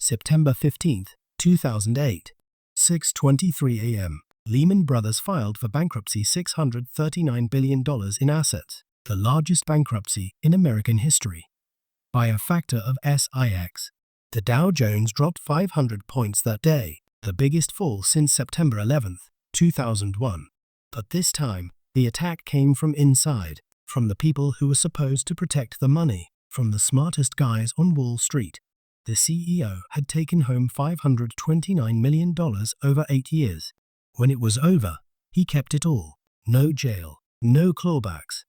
September 15, 2008. 6:23 a.m. Lehman Brothers filed for bankruptcy, $639 billion in assets, the largest bankruptcy in American history. By a factor of SIX, the Dow Jones dropped 500 points that day, the biggest fall since September 11, 2001. But this time, the attack came from inside, from the people who were supposed to protect the money, from the smartest guys on Wall Street. The CEO had taken home $529 million over 8 years. When it was over, he kept it all. No jail, no clawbacks.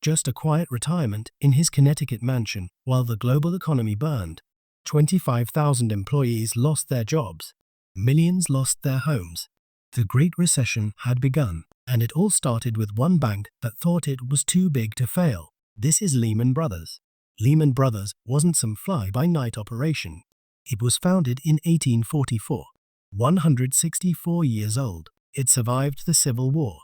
Just a quiet retirement in his Connecticut mansion while the global economy burned. 25,000 employees lost their jobs. Millions lost their homes. The Great Recession had begun, and it all started with one bank that thought it was too big to fail. This is Lehman Brothers. Lehman Brothers wasn't some fly-by-night operation. It was founded in 1844. 164 years old, it survived the Civil War,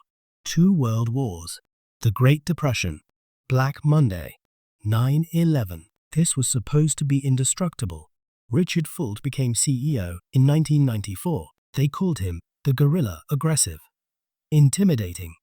2 world wars, the Great Depression, Black Monday, 9/11. This was supposed to be indestructible. Richard Fuld became CEO in 1994. They called him the Gorilla Aggressive. Intimidating.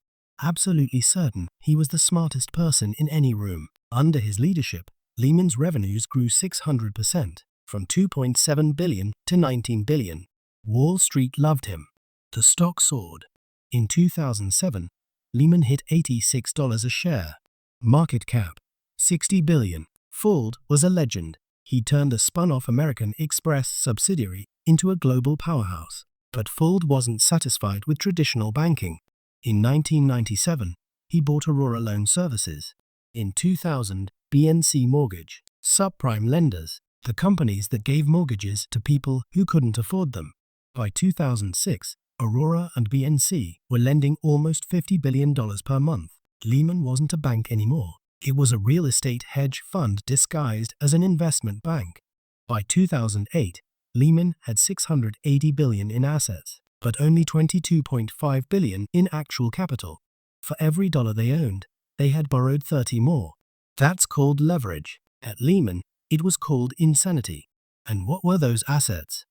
Absolutely certain he was the smartest person in any room. Under his leadership, Lehman's revenues grew 600%, from $2.7 billion to $19 billion. Wall Street loved him. The stock soared. In 2007, Lehman hit $86 a share. Market cap, $60 billion. Fuld was a legend. He turned a spun-off American Express subsidiary into a global powerhouse. But Fuld wasn't satisfied with traditional banking. In 1997, he bought Aurora Loan Services. In 2000, BNC Mortgage, subprime lenders, the companies that gave mortgages to people who couldn't afford them. By 2006, Aurora and BNC were lending almost $50 billion per month. Lehman wasn't a bank anymore. It was a real estate hedge fund disguised as an investment bank. By 2008, Lehman had $680 billion in assets, but only $22.5 billion in actual capital. For every dollar they owned, they had borrowed 30 more. That's called leverage. At Lehman, it was called insanity. And what were those assets?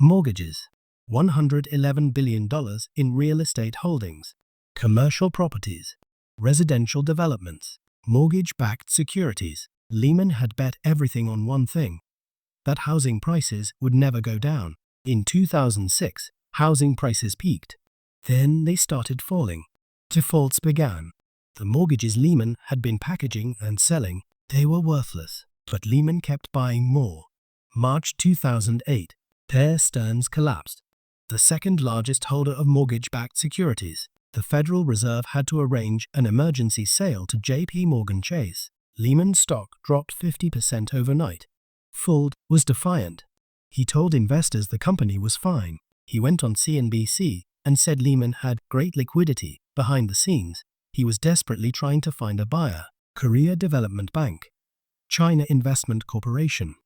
Mortgages. $111 billion in real estate holdings. Commercial properties. Residential developments. Mortgage-backed securities. Lehman had bet everything on one thing: that housing prices would never go down. In 2006, housing prices peaked. Then they started falling. Defaults began. The mortgages Lehman had been packaging and selling, they were worthless. But Lehman kept buying more. March 2008, Stearns collapsed. The second largest holder of mortgage-backed securities, the Federal Reserve had to arrange an emergency sale to J.P. Morgan Chase. Lehman's stock dropped 50% overnight. Fuld was defiant. He told investors the company was fine. He went on CNBC and said Lehman had great liquidity. Behind the scenes, he was desperately trying to find a buyer. Korea Development Bank, China Investment Corporation,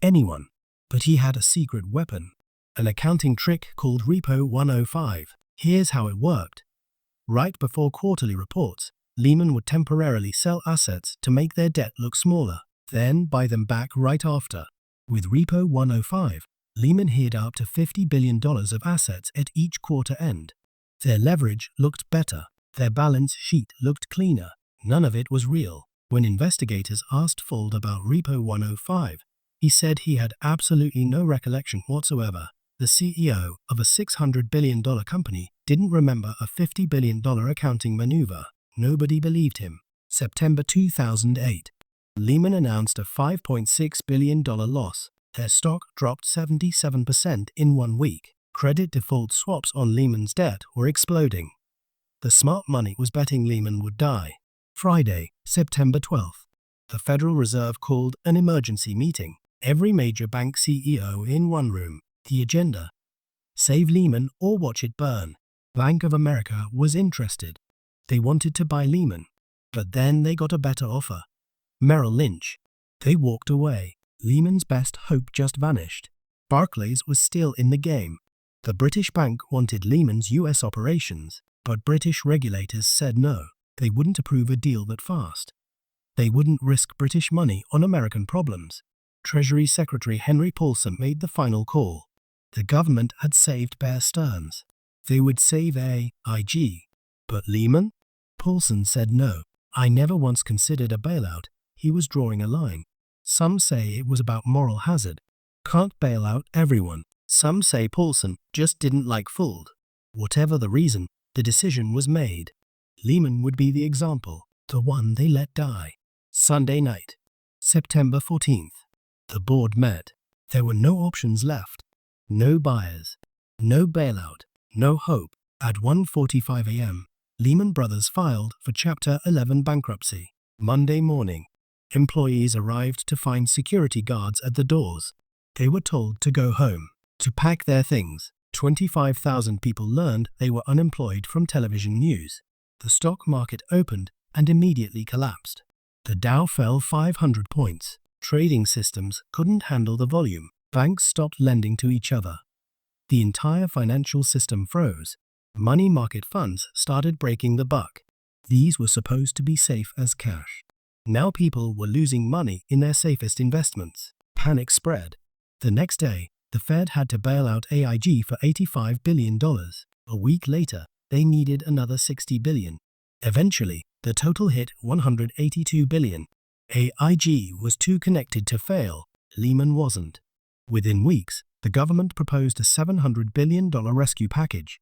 anyone. But he had a secret weapon, an accounting trick called Repo 105. Here's how it worked. Right before quarterly reports, Lehman would temporarily sell assets to make their debt look smaller, then buy them back right after. With Repo 105, Lehman hid up to $50 billion of assets at each quarter end. Their leverage looked better. Their balance sheet looked cleaner. None of it was real. When investigators asked Fuld about Repo 105, he said he had absolutely no recollection whatsoever. The CEO of a $600 billion company didn't remember a $50 billion accounting maneuver. Nobody believed him. September 2008. Lehman announced a $5.6 billion loss. Their stock dropped 77% in 1 week. Credit default swaps on Lehman's debt were exploding. The smart money was betting Lehman would die. Friday, September 12th. The Federal Reserve called an emergency meeting. Every major bank CEO in one room. The agenda: save Lehman or watch it burn. Bank of America was interested. They wanted to buy Lehman. But then they got a better offer. Merrill Lynch. They walked away. Lehman's best hope just vanished. Barclays was still in the game. The British bank wanted Lehman's US operations, but British regulators said no. They wouldn't approve a deal that fast. They wouldn't risk British money on American problems. Treasury Secretary Henry Paulson made the final call. The government had saved Bear Stearns. They would save AIG. But Lehman? Paulson said no. I never once considered a bailout. He was drawing a line. Some say it was about moral hazard. Can't bail out everyone. Some say Paulson just didn't like Fuld. Whatever the reason, the decision was made. Lehman would be the example, the one they let die. Sunday night, September 14th. The board met. There were no options left. No buyers. No bailout. No hope. At 1:45 a.m., Lehman Brothers filed for Chapter 11 bankruptcy. Monday morning, employees arrived to find security guards at the doors. They were told to go home, to pack their things. 25,000 people learned they were unemployed from television news. The stock market opened and immediately collapsed. The Dow fell 500 points. Trading systems couldn't handle the volume. Banks stopped lending to each other. The entire financial system froze. Money market funds started breaking the buck. These were supposed to be safe as cash. Now people were losing money in their safest investments. Panic spread. The next day, the Fed had to bail out AIG for $85 billion. A week later, they needed another $60 billion. Eventually, the total hit $182 billion. AIG was too connected to fail. Lehman wasn't. Within weeks, the government proposed a $700 billion rescue package.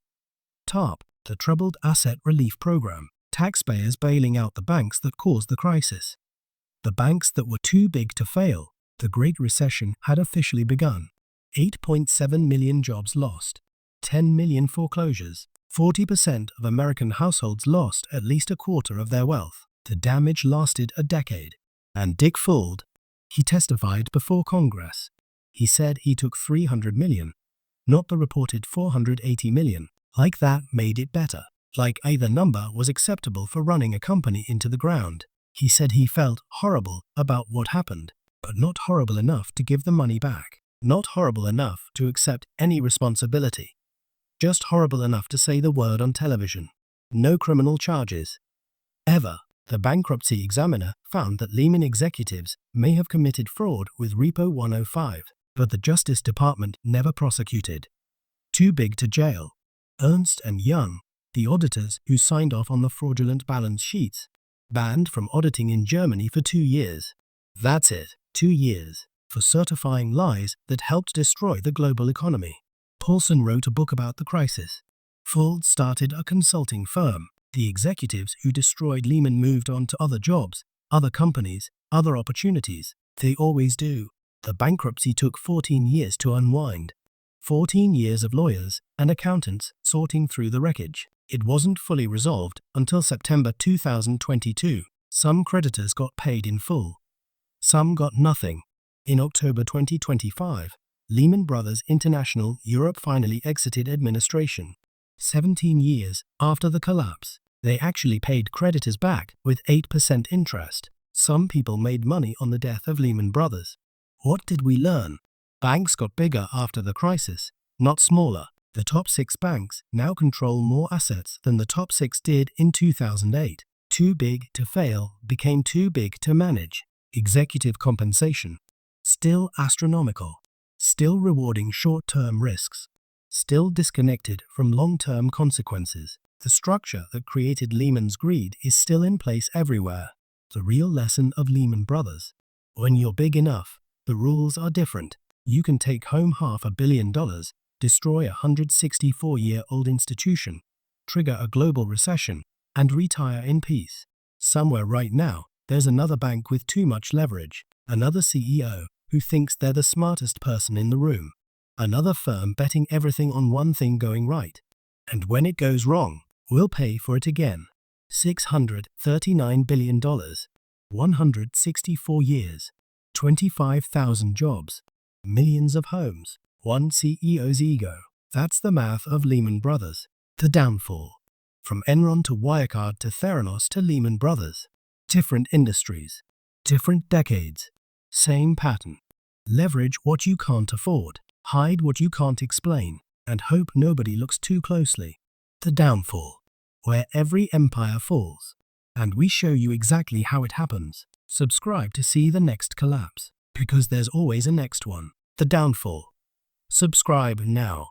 TARP, the Troubled Asset Relief Program, taxpayers bailing out the banks that caused the crisis. The banks that were too big to fail. The Great Recession had officially begun. 8.7 million jobs lost. 10 million foreclosures. 40% of American households lost at least a quarter of their wealth. The damage lasted a decade. And Dick Fuld, he testified before Congress. He said he took $300 million, not the reported $480 million. Like that made it better. Like either number was acceptable for running a company into the ground. He said he felt horrible about what happened, but not horrible enough to give the money back. Not horrible enough to accept any responsibility. Just horrible enough to say the word on television. No criminal charges. Ever. The bankruptcy examiner found that Lehman executives may have committed fraud with Repo 105, but the Justice Department never prosecuted. Too big to jail. Ernst & Young, the auditors who signed off on the fraudulent balance sheets, banned from auditing in Germany for 2 years. That's it, 2 years, for certifying lies that helped destroy the global economy. Paulson wrote a book about the crisis. Fuld started a consulting firm. The executives who destroyed Lehman moved on to other jobs, other companies, other opportunities. They always do. The bankruptcy took 14 years to unwind. 14 years of lawyers and accountants sorting through the wreckage. It wasn't fully resolved until September 2022. Some creditors got paid in full. Some got nothing. In October 2025, Lehman Brothers International Europe finally exited administration. 17 years after the collapse, they actually paid creditors back with 8% interest. Some people made money on the death of Lehman Brothers. What did we learn? Banks got bigger after the crisis, not smaller. The top 6 banks now control more assets than the top 6 did in 2008. Too big to fail became too big to manage. Executive compensation. Still astronomical. Still rewarding short-term risks. Still disconnected from long-term consequences. The structure that created Lehman's greed is still in place everywhere. The real lesson of Lehman Brothers. When you're big enough, the rules are different. You can take home $500 million, destroy a 164-year-old institution, trigger a global recession, and retire in peace. Somewhere right now, there's another bank with too much leverage, another CEO who thinks they're the smartest person in the room, another firm betting everything on one thing going right. And when it goes wrong, we'll pay for it again. $639 billion, 164 years, 25,000 jobs, millions of homes, one CEO's ego. That's the math of Lehman Brothers. The downfall. From Enron to Wirecard to Theranos to Lehman Brothers. Different industries. Different decades. Same pattern. Leverage what you can't afford. Hide what you can't explain. And hope nobody looks too closely. The downfall. Where every empire falls. And we show you exactly how it happens. Subscribe to see the next collapse. because there's always a next one. The downfall. Subscribe now.